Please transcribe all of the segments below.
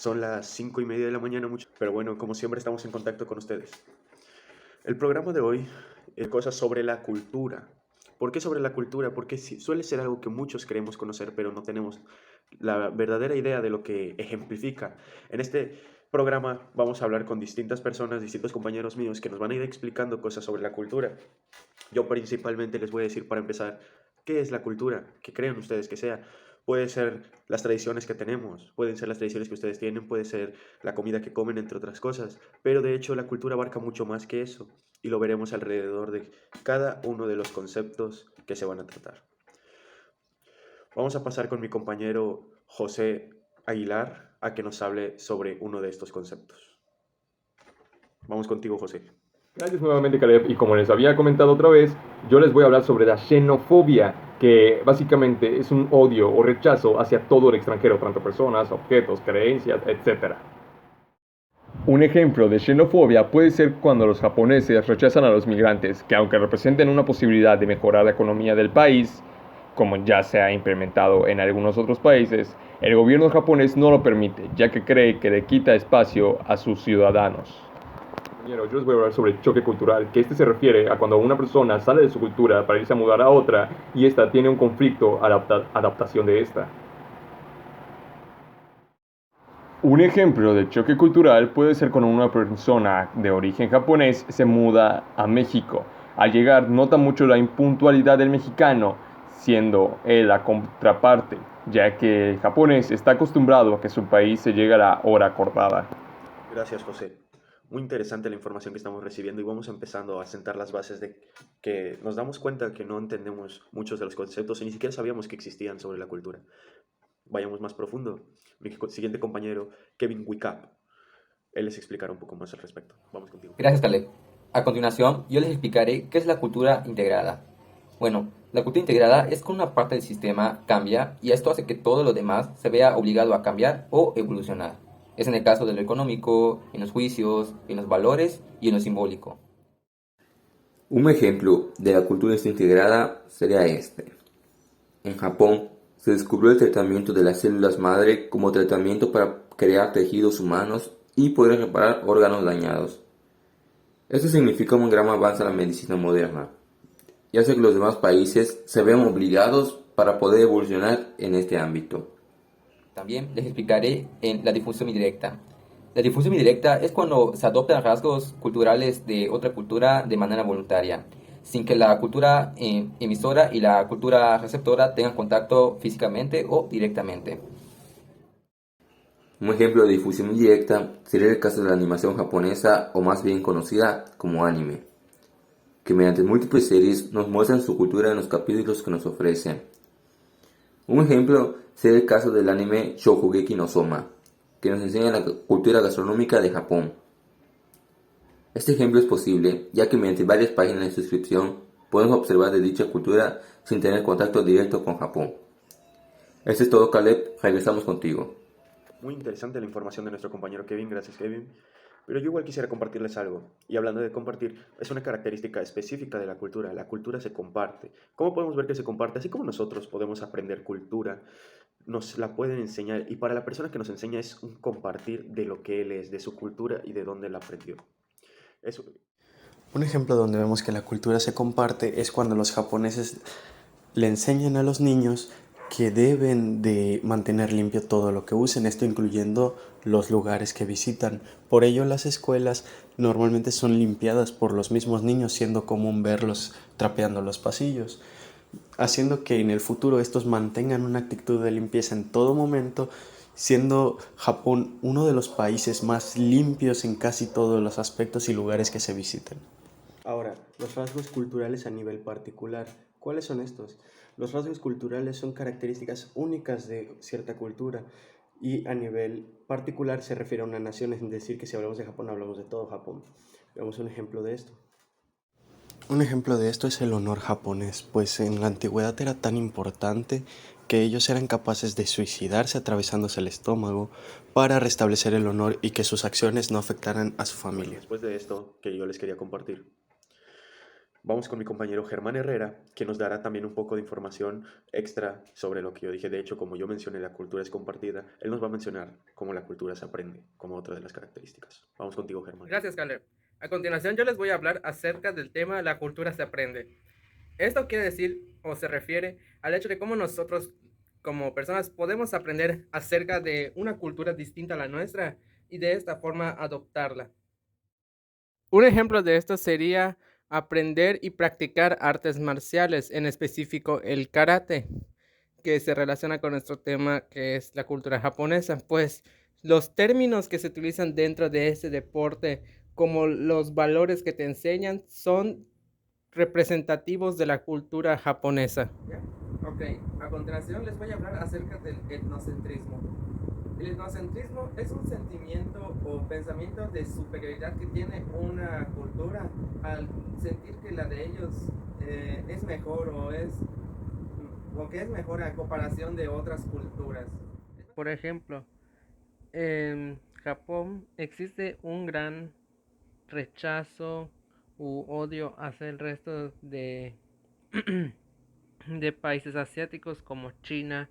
Son las 5:30 de la mañana, pero bueno, como siempre estamos en contacto con ustedes. El programa de hoy es cosas sobre la cultura. ¿Por qué sobre la cultura? Porque suele ser algo que muchos queremos conocer, pero no tenemos la verdadera idea de lo que ejemplifica. En este programa vamos a hablar con distintas personas, distintos compañeros míos que nos van a ir explicando cosas sobre la cultura. Yo principalmente les voy a decir para empezar, ¿qué es la cultura? ¿Qué creen ustedes que sea? Puede ser las tradiciones que tenemos, pueden ser las tradiciones que ustedes tienen, puede ser la comida que comen, entre otras cosas. Pero de hecho la cultura abarca mucho más que eso y lo veremos alrededor de cada uno de los conceptos que se van a tratar. Vamos a pasar con mi compañero José Aguilar a que nos hable sobre uno de estos conceptos. Vamos contigo, José. Gracias nuevamente, Caleb. Y como les había comentado otra vez, yo les voy a hablar sobre la xenofobia, que básicamente es un odio o rechazo hacia todo el extranjero, tanto personas, objetos, creencias, etc. Un ejemplo de xenofobia puede ser cuando los japoneses rechazan a los migrantes, que aunque representen una posibilidad de mejorar la economía del país, como ya se ha implementado en algunos otros países, el gobierno japonés no lo permite, ya que cree que le quita espacio a sus ciudadanos. Yo les voy a hablar sobre el choque cultural, que se refiere a cuando una persona sale de su cultura para irse a mudar a otra y esta tiene un conflicto adaptación de esta. Un ejemplo de choque cultural puede ser cuando una persona de origen japonés se muda a México. Al llegar nota mucho la impuntualidad del mexicano, siendo él la contraparte, ya que el japonés está acostumbrado a que su país se llegue a la hora acordada. Gracias, José. Muy interesante la información que estamos recibiendo y vamos empezando a sentar las bases de que nos damos cuenta que no entendemos muchos de los conceptos y ni siquiera sabíamos que existían sobre la cultura. Vayamos más profundo. Mi siguiente compañero, Kevin Wickup, él les explicará un poco más al respecto. Vamos contigo. Gracias, Caleb. A continuación, yo les explicaré qué es la cultura integrada. Bueno, la cultura integrada es que una parte del sistema cambia y esto hace que todo lo demás se vea obligado a cambiar o evolucionar. Es en el caso de lo económico, en los juicios, en los valores y en lo simbólico. Un ejemplo de la cultura integrada sería este. En Japón se descubrió el tratamiento de las células madre como tratamiento para crear tejidos humanos y poder reparar órganos dañados. Esto significa un gran avance en la medicina moderna y hace que los demás países se vean obligados para poder evolucionar en este ámbito. También les explicaré en la difusión indirecta. La difusión indirecta es cuando se adoptan rasgos culturales de otra cultura de manera voluntaria, sin que la cultura emisora y la cultura receptora tengan contacto físicamente o directamente. Un ejemplo de difusión indirecta sería el caso de la animación japonesa, o más bien conocida como anime, que mediante múltiples series nos muestran su cultura en los capítulos que nos ofrecen. Un ejemplo sería el caso del anime Shokugeki no Soma, que nos enseña la cultura gastronómica de Japón. Este ejemplo es posible ya que mediante varias páginas de suscripción podemos observar de dicha cultura sin tener contacto directo con Japón. Eso es todo, Caleb, regresamos contigo. Muy interesante la información de nuestro compañero Kevin, gracias Kevin. Pero yo igual quisiera compartirles algo. Y hablando de compartir, es una característica específica de la cultura. La cultura se comparte. ¿Cómo podemos ver que se comparte? Así como nosotros podemos aprender cultura, nos la pueden enseñar. Y para la persona que nos enseña es un compartir de lo que él es, de su cultura y de dónde la aprendió. Eso. Un ejemplo donde vemos que la cultura se comparte es cuando los japoneses le enseñan a los niños que deben de mantener limpio todo lo que usen, esto incluyendo los lugares que visitan. Por ello las escuelas normalmente son limpiadas por los mismos niños, siendo común verlos trapeando los pasillos, haciendo que en el futuro estos mantengan una actitud de limpieza en todo momento, siendo Japón uno de los países más limpios en casi todos los aspectos y lugares que se visitan. Ahora, los rasgos culturales a nivel particular. ¿Cuáles son estos? Los rasgos culturales son características únicas de cierta cultura y a nivel particular se refiere a una nación, es decir, que si hablamos de Japón, hablamos de todo Japón. Veamos un ejemplo de esto. Un ejemplo de esto es el honor japonés, pues en la antigüedad era tan importante que ellos eran capaces de suicidarse atravesándose el estómago para restablecer el honor y que sus acciones no afectaran a su familia. Después de esto que yo les quería compartir, Vamos con mi compañero Germán Herrera, que nos dará también un poco de información extra sobre lo que yo dije. De hecho, como yo mencioné, la cultura es compartida, él nos va a mencionar cómo la cultura se aprende, como otra de las características. Vamos contigo, Germán. Gracias, Caleb. A continuación, yo les voy a hablar acerca del tema la cultura se aprende. Esto quiere decir o se refiere al hecho de cómo nosotros como personas podemos aprender acerca de una cultura distinta a la nuestra y de esta forma adoptarla. Un ejemplo de esto sería aprender y practicar artes marciales, en específico el karate, que se relaciona con nuestro tema que es la cultura japonesa, pues los términos que se utilizan dentro de este deporte, como los valores que te enseñan, son representativos de la cultura japonesa. Ok, a continuación les voy a hablar acerca del etnocentrismo. El etnocentrismo es un sentimiento o pensamiento de superioridad que tiene una cultura al sentir que la de ellos es mejor o que es mejor a comparación de otras culturas. Por ejemplo, en Japón existe un gran rechazo u odio hacia el resto de países asiáticos como China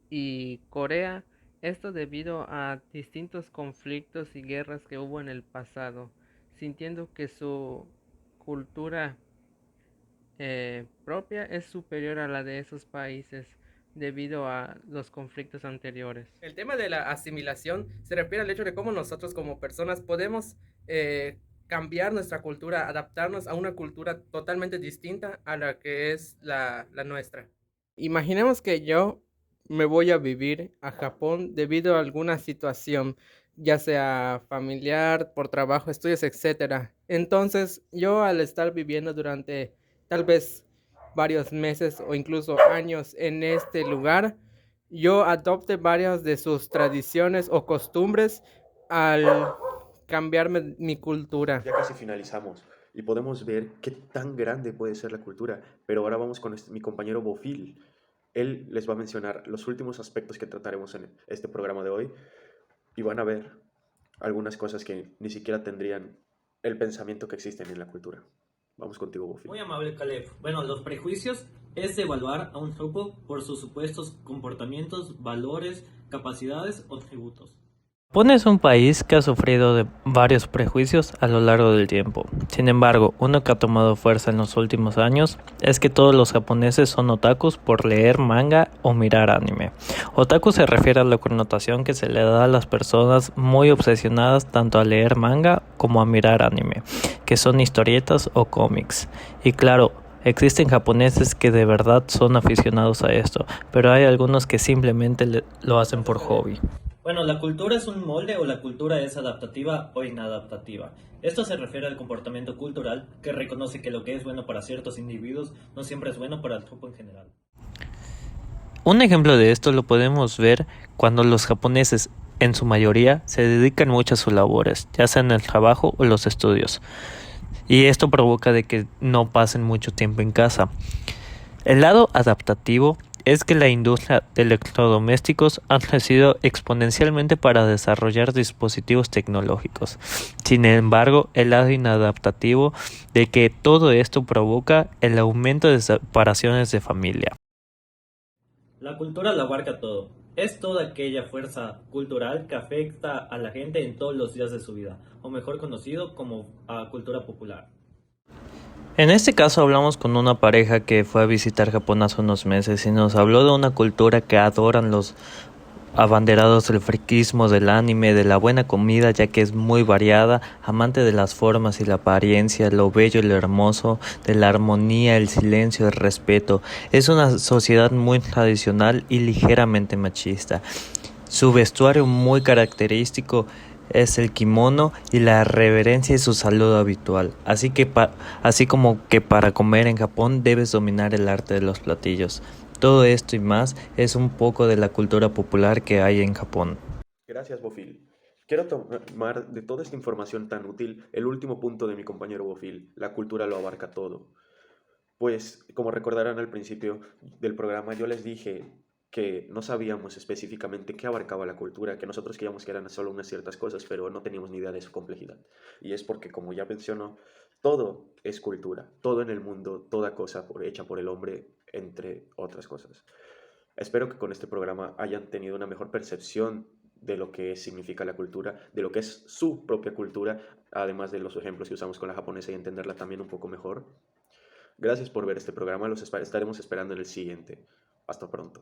y Corea, esto debido a distintos conflictos y guerras que hubo en el pasado, sintiendo que su cultura propia es superior a la de esos países debido a los conflictos anteriores. El tema de la asimilación se refiere al hecho de cómo nosotros como personas podemos cambiar nuestra cultura, adaptarnos a una cultura totalmente distinta a la que es la nuestra. Imaginemos que yo me voy a vivir a Japón debido a alguna situación, ya sea familiar, por trabajo, estudios, etcétera. Entonces, yo al estar viviendo durante tal vez varios meses o incluso años en este lugar, yo adopte varias de sus tradiciones o costumbres al cambiarme mi cultura. Ya casi finalizamos y podemos ver qué tan grande puede ser la cultura, pero ahora vamos con mi compañero Bofil. Él les va a mencionar los últimos aspectos que trataremos en este programa de hoy y van a ver algunas cosas que ni siquiera tendrían el pensamiento que existen en la cultura. Vamos contigo, Bofil. Muy amable, Caleb. Bueno, los prejuicios es evaluar a un grupo por sus supuestos comportamientos, valores, capacidades o tributos. Japón es un país que ha sufrido de varios prejuicios a lo largo del tiempo. Sin embargo, uno que ha tomado fuerza en los últimos años es que todos los japoneses son otakus por leer manga o mirar anime. Otaku se refiere a la connotación que se le da a las personas muy obsesionadas tanto a leer manga como a mirar anime, que son historietas o cómics. Y claro, existen japoneses que de verdad son aficionados a esto, pero hay algunos que simplemente lo hacen por hobby. Bueno, la cultura es un molde o la cultura es adaptativa o inadaptativa. Esto se refiere al comportamiento cultural que reconoce que lo que es bueno para ciertos individuos no siempre es bueno para el grupo en general. Un ejemplo de esto lo podemos ver cuando los japoneses, en su mayoría, se dedican mucho a sus labores, ya sea en el trabajo o los estudios. Y esto provoca de que no pasen mucho tiempo en casa. El lado adaptativo es que la industria de electrodomésticos ha crecido exponencialmente para desarrollar dispositivos tecnológicos. Sin embargo, el lado inadaptativo de que todo esto provoca el aumento de separaciones de familia. La cultura lo abarca todo. Es toda aquella fuerza cultural que afecta a la gente en todos los días de su vida, o mejor conocido como cultura popular. En este caso hablamos con una pareja que fue a visitar Japón hace unos meses y nos habló de una cultura que adoran los abanderados del friquismo, del anime, de la buena comida ya que es muy variada, amante de las formas y la apariencia, lo bello y lo hermoso, de la armonía, el silencio, el respeto. Es una sociedad muy tradicional y ligeramente machista. Su vestuario muy característico es el kimono y la reverencia y su saludo habitual. Así como que para comer en Japón debes dominar el arte de los platillos. Todo esto y más es un poco de la cultura popular que hay en Japón. Gracias, Bofil. Quiero tomar de toda esta información tan útil el último punto de mi compañero Bofil. La cultura lo abarca todo. Pues, como recordarán al principio del programa, yo les dije que no sabíamos específicamente qué abarcaba la cultura, que nosotros creíamos que eran solo unas ciertas cosas, pero no teníamos ni idea de su complejidad. Y es porque, como ya mencionó, todo es cultura, todo en el mundo, toda cosa hecha por el hombre, entre otras cosas. Espero que con este programa hayan tenido una mejor percepción de lo que significa la cultura, de lo que es su propia cultura, además de los ejemplos que usamos con la japonesa y entenderla también un poco mejor. Gracias por ver este programa, los estaremos esperando en el siguiente. Hasta pronto.